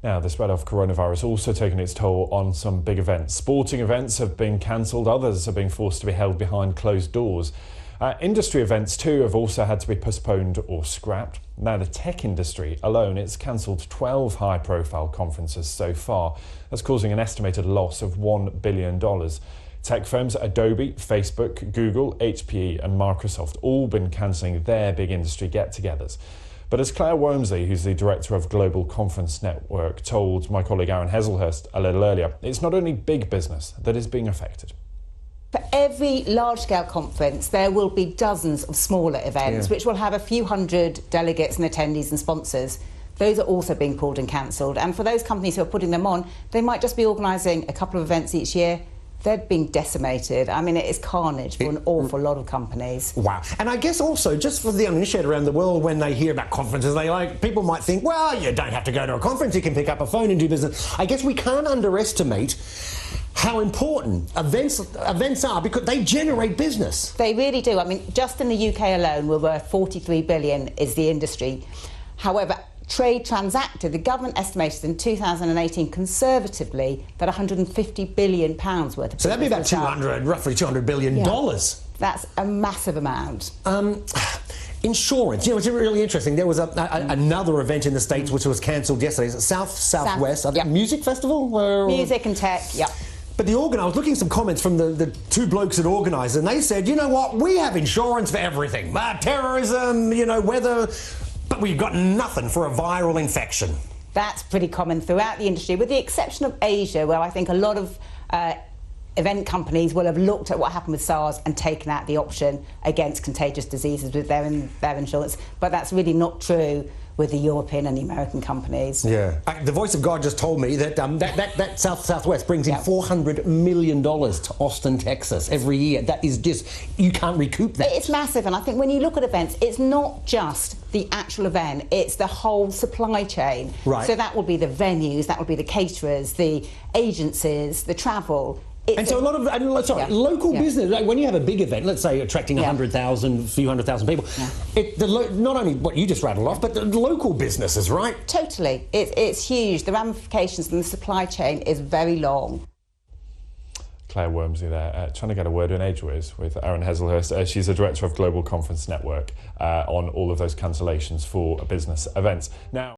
Now, the spread of coronavirus also taking its toll on some big events. Sporting events have been cancelled, others are being forced to be held behind closed doors. Industry events too have also had to be postponed or scrapped. Now, the tech industry alone, it's cancelled 12 high-profile conferences so far. That's causing an estimated loss of $1 billion. Tech firms Adobe, Facebook, Google, HPE and Microsoft all been cancelling their big industry get-togethers. But as Claire Wormsley, who's the director of Global Conference Network, told my colleague Aaron Heselhurst a little earlier, it's not only big business that is being affected. For every large-scale conference, there will be dozens of smaller events, which will have a few hundred delegates and attendees and sponsors. Those are also being pulled and cancelled. And for those companies who are putting them on, they might just be organising a couple of events each year. They're being decimated. I mean, it is carnage for an awful lot of companies. Wow. And I guess also, just for the uninitiated around the world, when they hear about conferences, people might think, well, you don't have to go to a conference, you can pick up a phone and do business. I guess we can't underestimate how important events are, because they generate business. They really do. I mean, just in the UK alone, we're worth 43 billion is the industry. However, trade transacted, the government estimated in 2018 conservatively that £150 billion worth of. So that'd be about roughly $200 billion. That's a massive amount. Insurance, it's really interesting. There was another event in the States which was cancelled yesterday. It's Southwest Music Festival? Music and tech, But I was looking at some comments from the two blokes that organised, and they said, you know what, we have insurance for everything. Terrorism, weather, but we've got nothing for a viral infection. That's pretty common throughout the industry, with the exception of Asia, where I think a lot of event companies will have looked at what happened with SARS and taken out the option against contagious diseases with their insurance. But that's really not true with the European and the American companies. Yeah. The voice of God just told me that that Southwest brings in $400 million to Austin, Texas every year. That is just, you can't recoup that. It's massive, and I think when you look at events, it's not just the actual event, it's the whole supply chain. Right. So that would be the venues, that would be the caterers, the agencies, the travel. And so a lot of local business, like when you have a big event, let's say attracting 100,000, a few 100,000 people, not only what you just rattled off, but the local businesses, right? Totally. It's huge. The ramifications in the supply chain is very long. Claire Wormsley there, trying to get a word in edgeways with Aaron Heselhurst. She's the director of Global Conference Network on all of those cancellations for business events. Now.